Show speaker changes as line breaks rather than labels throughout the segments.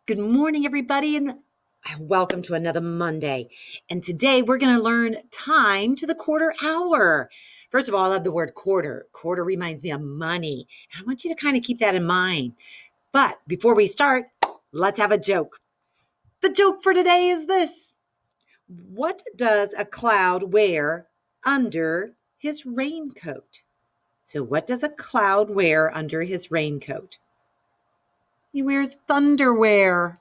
Good morning, everybody, and welcome to another Monday. And today we're going to learn time to the quarter hour. First of all, I love the word quarter. Quarter reminds me of money. And I want you to kind of keep that in mind. But before we start, let's have a joke. The joke for today is this. What does a cloud wear under his raincoat? So what does a cloud wear under his raincoat? He wears thunderwear.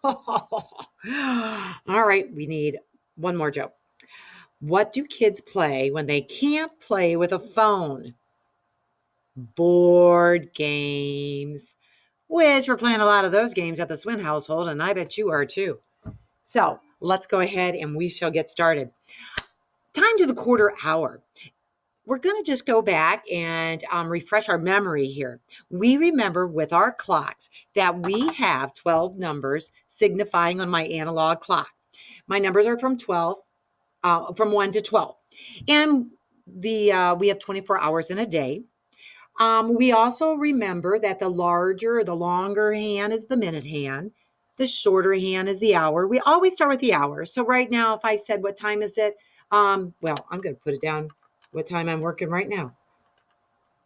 All right, we need one more joke. What do kids play when they can't play with a phone? Board games. Which we're playing a lot of those games at the Swin household, and I bet you are too. So let's go ahead and we shall get started. Time to the quarter hour. We're going to just go back and refresh our memory here. We remember with our clocks that we have 12 numbers signifying on my analog clock. My numbers are from 1 to 12. And we have 24 hours in a day. We also remember that the longer hand is the minute hand. The shorter hand is the hour. We always start with the hour. So right now, if I said, what time is it? I'm going to put it down what time I'm working right now.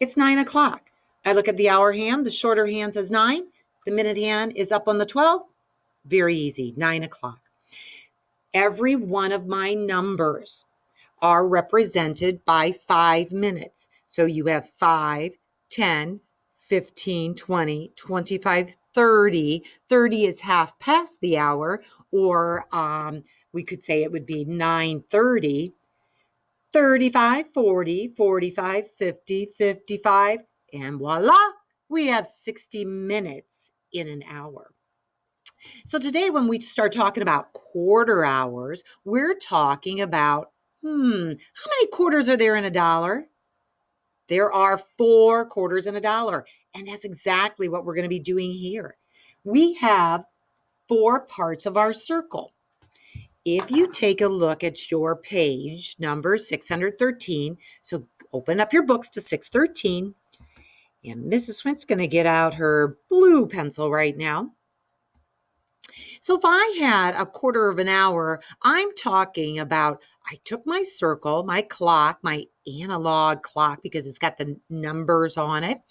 It's 9 o'clock. I look at the hour hand. The shorter hand says 9. The minute hand is up on the 12. Very easy, 9 o'clock. Every one of my numbers are represented by 5 minutes. So you have 5, 10, 15, 20, 25, 30. 30 is half past the hour, or we could say it would be 9:30. 35, 40, 45, 50, 55, and voila, we have 60 minutes in an hour. So today when we start talking about quarter hours, we're talking about, how many quarters are there in a dollar? There are 4 quarters in a dollar, and that's exactly what we're going to be doing here. We have 4 parts of our circle. If you take a look at your page number 613, so open up your books to 613, and Mrs. Swint's going to get out her blue pencil right now. So if I had a quarter of an hour, I'm talking about I took my circle, my clock, my analog clock, because it's got the numbers on it,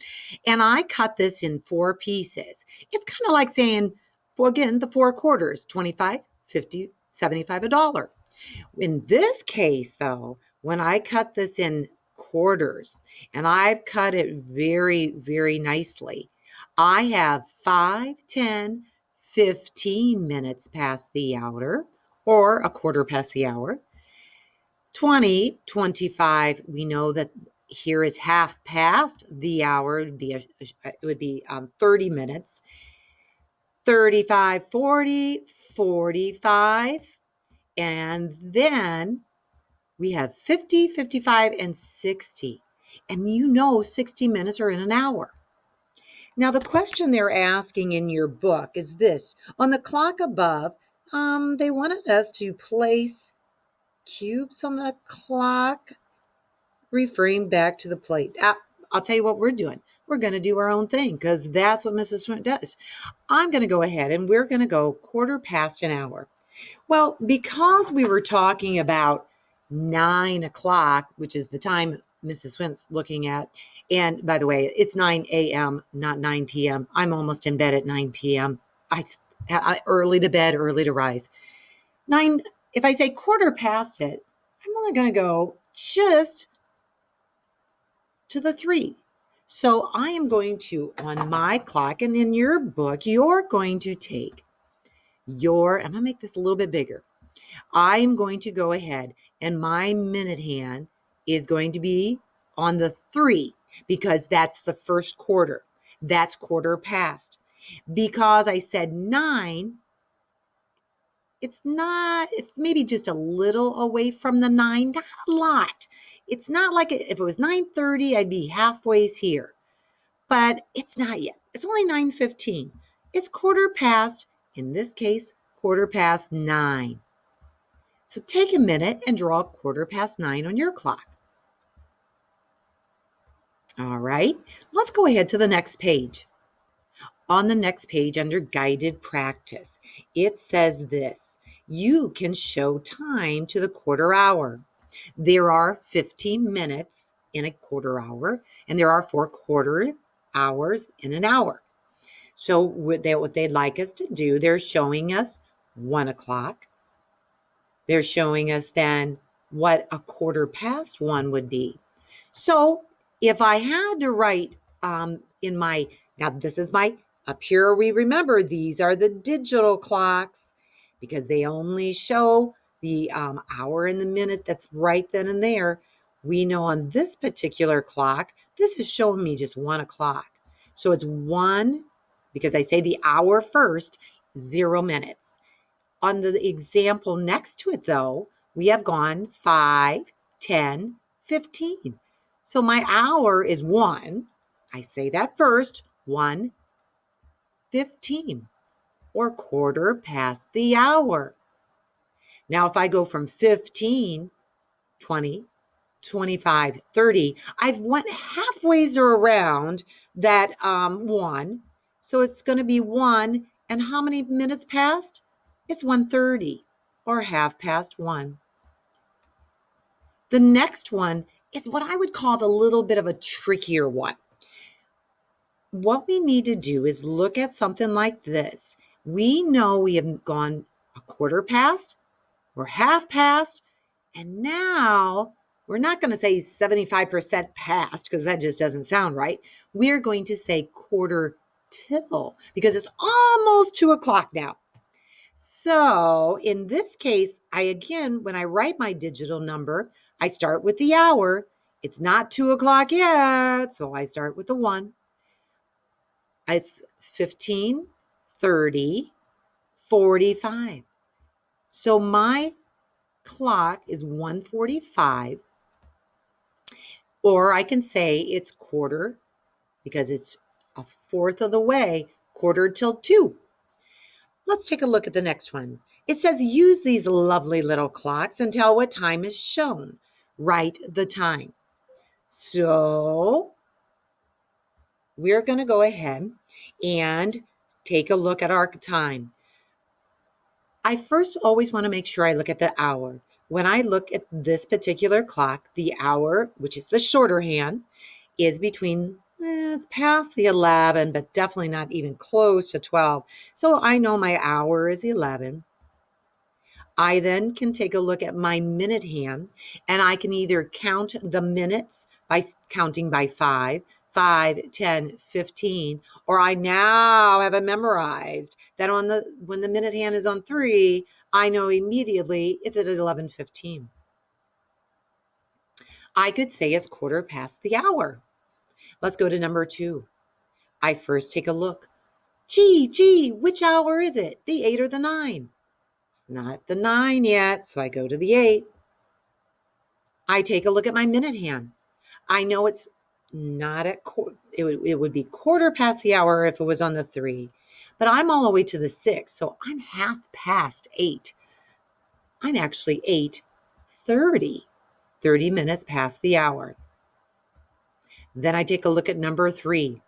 and I cut this in 4 pieces. It's kind of like saying, well, again, the 4 quarters, 25, 50, 75, $1. In this case, though, when I cut this in quarters, and I've cut it very, very nicely, I have 5, 10, 15 minutes past the hour, or a quarter past the hour. 20, 25, we know that here is half past the hour. It would be 30 minutes. 35, 40, 45, and then we have 50, 55, and 60. And 60 minutes are in an hour. Now, the question they're asking in your book is this. On the clock above, they wanted us to place cubes on the clock, referring back to the plate. I'll tell you what we're doing. We're going to do our own thing because that's what Mrs. Swint does. I'm going to go ahead and we're going to go quarter past an hour. Well, because we were talking about 9 o'clock, which is the time Mrs. Swint's looking at, and by the way, it's 9 a.m., not 9 p.m. I'm almost in bed at 9 p.m. I early to bed, early to rise. 9, if I say quarter past it, I'm only going to go just to the 3. So I am going to, on my clock, and in your book, you're going to take I'm going to make this a little bit bigger. I'm going to go ahead and my minute hand is going to be on the 3 because that's the first quarter. That's quarter past. Because I said 9, it's maybe just a little away from the 9, not a lot. It's not like if it was 9:30, I'd be halfway here. But it's not yet. It's only 9:15. It's quarter past, in this case, quarter past 9. So take a minute and draw quarter past 9 on your clock. All right, let's go ahead to the next page. On the next page under guided practice, it says this: you can show time to the quarter hour. There are 15 minutes in a quarter hour, and there are 4 quarter hours in an hour. So what they'd like us to do, they're showing us 1 o'clock. They're showing us then what a quarter past 1 would be. So if I had to write now this is my, up here we remember these are the digital clocks because they only show the hour and the minute that's right then and there. We know on this particular clock, this is showing me just 1 o'clock. So it's 1, because I say the hour first, 0 minutes. On the example next to it, though, we have gone 5, 10, 15. So my hour is 1. I say that first, 1:15, or quarter past the hour. Now, if I go from 15, 20, 25, 30, I've went halfways around that 1. So it's going to be 1. And how many minutes passed? It's 1:30, or half past 1. The next one is what I would call a little bit of a trickier one. What we need to do is look at something like this. We know we have gone a quarter past, we're half past, and now we're not going to say 75% past because that just doesn't sound right. We're going to say quarter till because it's almost 2 o'clock now. So in this case, when I write my digital number, I start with the hour. It's not 2 o'clock yet, so I start with the 1. It's 15, 30, 45. So my clock is 1:45, or I can say it's quarter, because it's a fourth of the way, quarter till 2. Let's take a look at the next one. It says use these lovely little clocks and tell what time is shown. Write the time. So we're going to go ahead and take a look at our time. I first always want to make sure I look at the hour. When I look at this particular clock, the hour, which is the shorter hand, is between, it's past the 11, but definitely not even close to 12. So I know my hour is 11. I then can take a look at my minute hand, and I can either count the minutes by counting by 5, 5, 10, 15, or I now have it memorized that when the minute hand is on 3, I know immediately it's at 11:15. I could say it's quarter past the hour. Let's go to number 2. I first take a look. Gee, which hour is it? The 8 or the 9? It's not the 9 yet, so I go to the 8. I take a look at my minute hand. I know it's not at it would be quarter past the hour if it was on the 3, but I'm all the way to the 6, so I'm half past 8. I'm actually 8:30, 30 minutes past the hour. Then I take a look at number 3.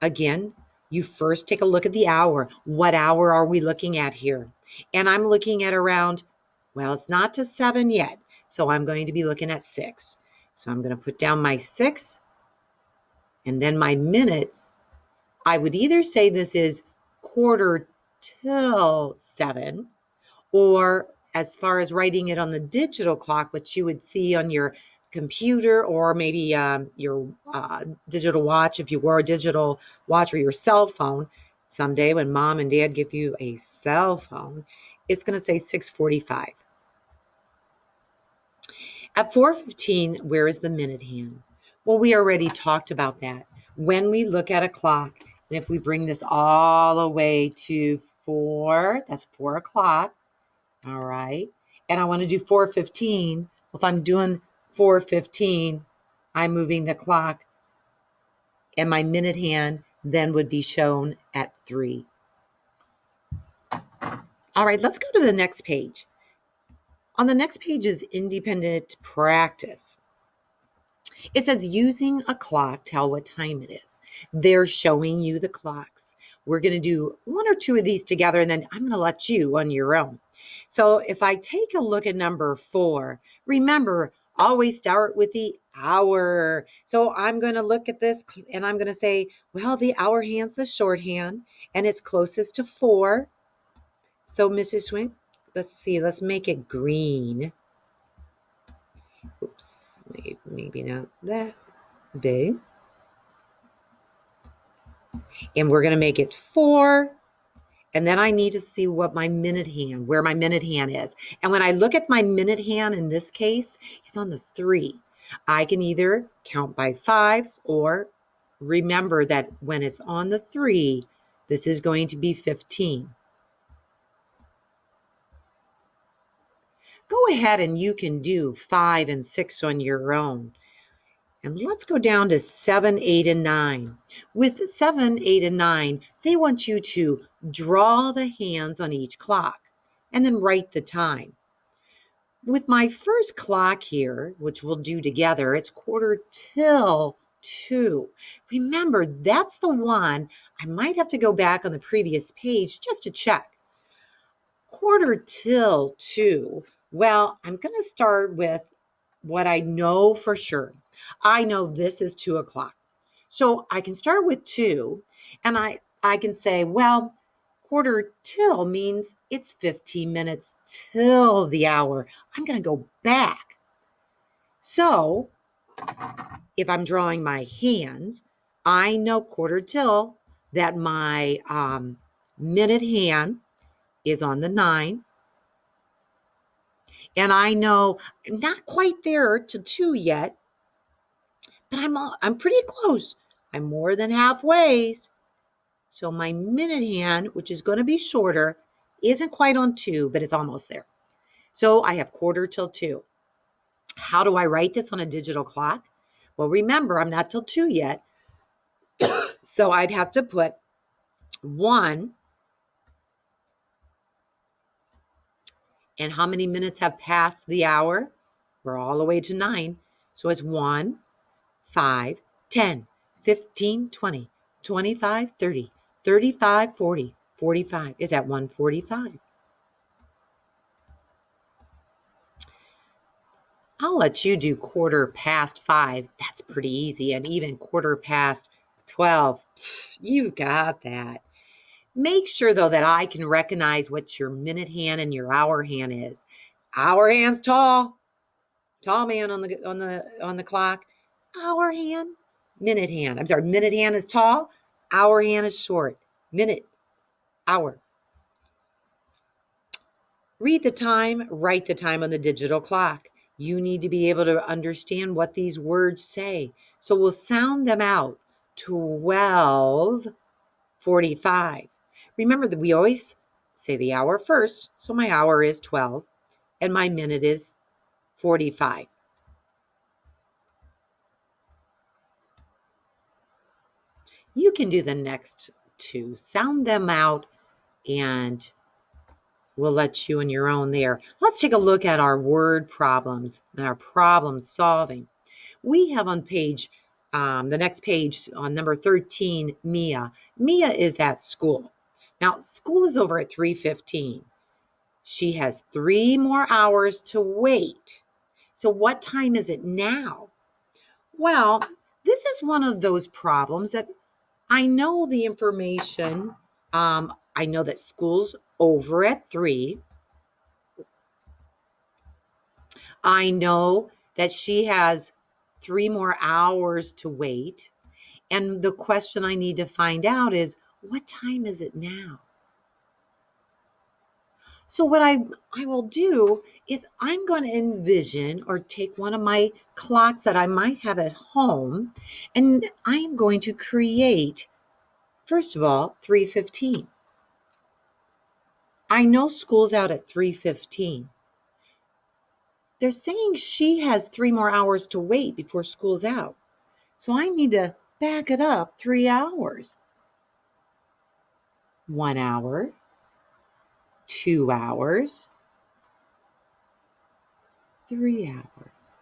Again, you first take a look at the hour. What hour are we looking at here? And I'm looking at around, well, it's not to 7 yet, so I'm going to be looking at 6. So I'm going to put down my 6, and then my minutes. I would either say this is quarter till 7, or as far as writing it on the digital clock, which you would see on your computer, or maybe your digital watch, if you wore a digital watch, or your cell phone. Someday when mom and dad give you a cell phone, it's going to say 6:45. At 4:15, where is the minute hand? Well, we already talked about that. When we look at a clock, and if we bring this all the way to 4, that's 4 o'clock. All right. And I want to do 4:15. If I'm doing 4:15, I'm moving the clock, and my minute hand then would be shown at 3. All right, let's go to the next page. On the next page is independent practice. It says using a clock, tell what time it is. They're showing you the clocks. we're going to do one or two of these together, and then I'm going to let you on your own. So if I take a look at number 4, remember, always start with the hour. So I'm going to look at this and I'm going to say, well, the hour hand's the shorthand and it's closest to 4. So Mrs. Swink, let's see, let's make it green. Oops, maybe not that big. And we're going to make it 4. And then I need to see what my minute hand, where my minute hand is. And when I look at my minute hand in this case, it's on the 3. I can either count by 5s or remember that when it's on the 3, this is going to be 15. Go ahead and you can do 5 and 6 on your own. And let's go down to 7, 8, and 9. With 7, 8, and 9, they want you to draw the hands on each clock and then write the time. With my first clock here, which we'll do together, it's 1:45. Remember, that's the one. I might have to go back on the previous page just to check. 1:45. Well, I'm going to start with what I know for sure. I know this is 2 o'clock. So I can start with 2 and I can say, well, 1:45 means it's 15 minutes till the hour. I'm going to go back. So if I'm drawing my hands, I know 1:45 that my minute hand is on the 9. And I know I'm not quite there to 2 yet, but I'm pretty close. I'm more than halfway. So my minute hand, which is going to be shorter, isn't quite on 2, but it's almost there. So I have 1:45. How do I write this on a digital clock? Well, remember, I'm not till 2 yet. So I'd have to put 1. And how many minutes have passed the hour? We're all the way to 9. So it's 1, 5, 10, 15, 20, 25, 30, 35, 40, 45. Is at 1:45. I'll let you do 5:15. That's pretty easy. And even 12:15. You got that. Make sure though that I can recognize what your minute hand and your hour hand is. Hour hand's tall man on the clock. Hour hand, minute hand. I'm sorry, minute hand is tall. Hour hand is short. Minute, hour. Read the time, write the time on the digital clock. You need to be able to understand what these words say. So we'll sound them out. 12:45. Remember that we always say the hour first. So my hour is 12 and my minute is 45. You can do the next 2. Sound them out and we'll let you on your own there. Let's take a look at our word problems and our problem solving. We have on page, the next page on number 13, Mia. Mia is at school. Now, school is over at 3:15. She has 3 more hours to wait. So what time is it now? Well, this is one of those problems that I know the information. I know that school's over at 3. I know that she has 3 more hours to wait. And the question I need to find out is, what time is it now? So what I will do is I'm going to envision or take one of my clocks that I might have at home, and I'm going to create, first of all, 3:15. I know school's out at 3:15. They're saying she has 3 more hours to wait before school's out. So I need to back it up 3 hours. 1 hour, 2 hours, 3 hours.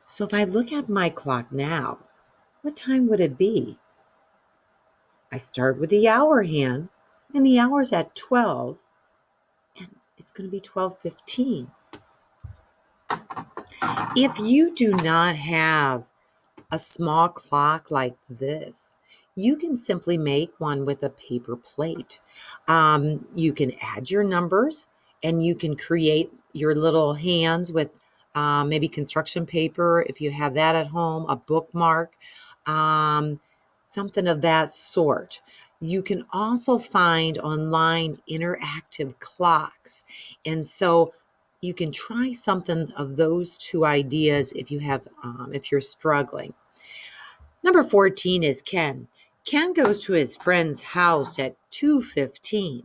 So if I look at my clock now, what time would it be? I start with the hour hand, and the hour's at 12, and it's going to be 12:15. If you do not have a small clock like this, you can simply make one with a paper plate. You can add your numbers, and you can create your little hands with maybe construction paper if you have that at home, a bookmark, um, something of that sort. You can also find online interactive clocks. And so you can try something of those two ideas if you're struggling. Number 14 is Ken. Ken goes to his friend's house at 2:15.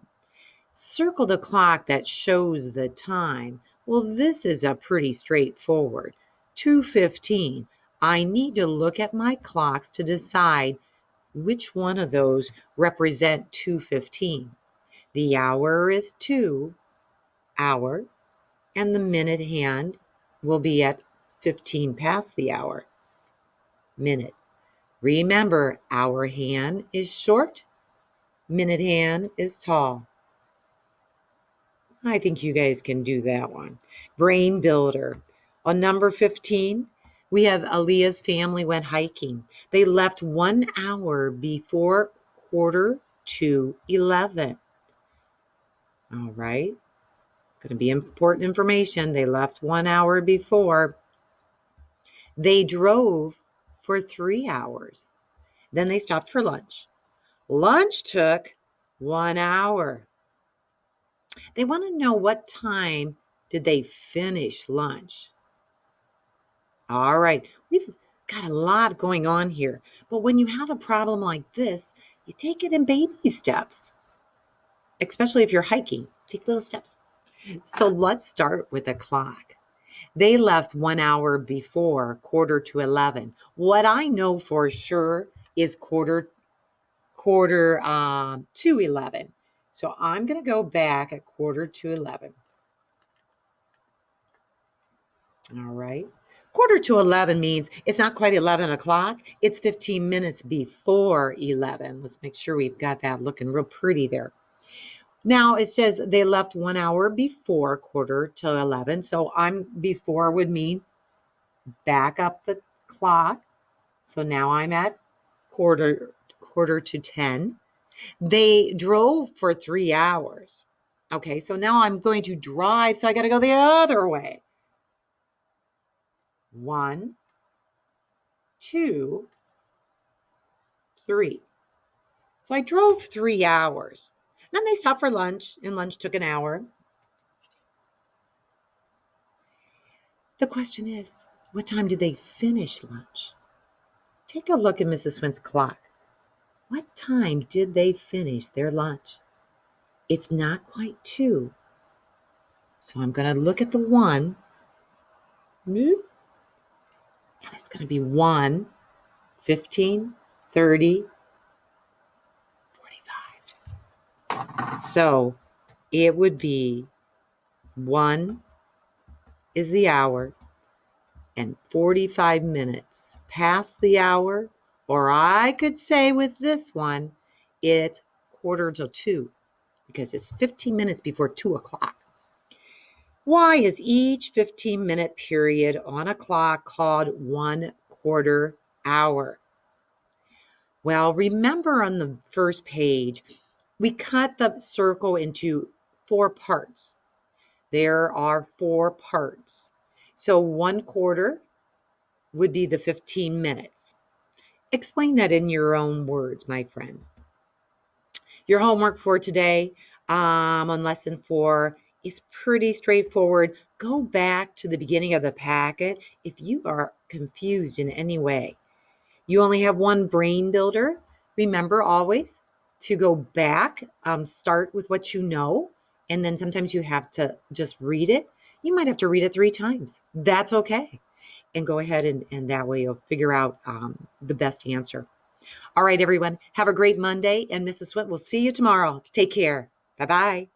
Circle the clock that shows the time. Well, this is a pretty straightforward. 2:15. I need to look at my clocks to decide which one of those represent 2:15. The hour is 2 hour, and the minute hand will be at 15 past the hour minute. Remember, hour hand is short, minute hand is tall. I think you guys can do that one. Brain builder. On number 15, we have Aaliyah's family went hiking. They left 1 hour before 11:15. All right. Going to be important information. They left 1 hour before. They drove for 3 hours. Then they stopped for lunch. Lunch took 1 hour. They want to know what time did they finish lunch. All right, we've got a lot going on here. But when you have a problem like this, you take it in baby steps, especially if you're hiking. Take little steps. So let's start with a clock. They left 1 hour before 11:15. What I know for sure is quarter to 11. So I'm going to go back at 11:15. All right. 11:45 means it's not quite 11 o'clock. It's 15 minutes before 11. Let's make sure we've got that looking real pretty there. Now it says they left 1 hour before 11:45. So before would mean back up the clock. So now I'm at quarter to 10. They drove for 3 hours. Okay, so now I'm going to drive. So I got to go the other way. 1, 2, 3. So I drove 3 hours. Then they stopped for lunch, and lunch took an hour. The question is, what time did they finish lunch? Take a look at Mrs. Swint's clock. What time did they finish their lunch? It's not quite 2. So I'm going to look at the 1. And it's going to be 1, 15, 30, 45. So it would be 1 is the hour and 45 minutes past the hour, or I could say with this one, it's 1:45 because it's 15 minutes before 2 o'clock. Why is each 15-minute period on a clock called 1/4 hour? Well, remember on the first page, we cut the circle into 4 parts. There are 4 parts. So 1/4 would be the 15 minutes. Explain that in your own words, my friends. Your homework for today on lesson 4 is pretty straightforward. Go back to the beginning of the packet if you are confused in any way. You only have one brain builder. Remember always to go back, start with what you know, and then sometimes you have to just read it. You might have to read it 3 times. That's okay. And go ahead and that way you'll figure out the best answer. All right, everyone. Have a great Monday, and Mrs. Swint will see you tomorrow. Take care. Bye-bye.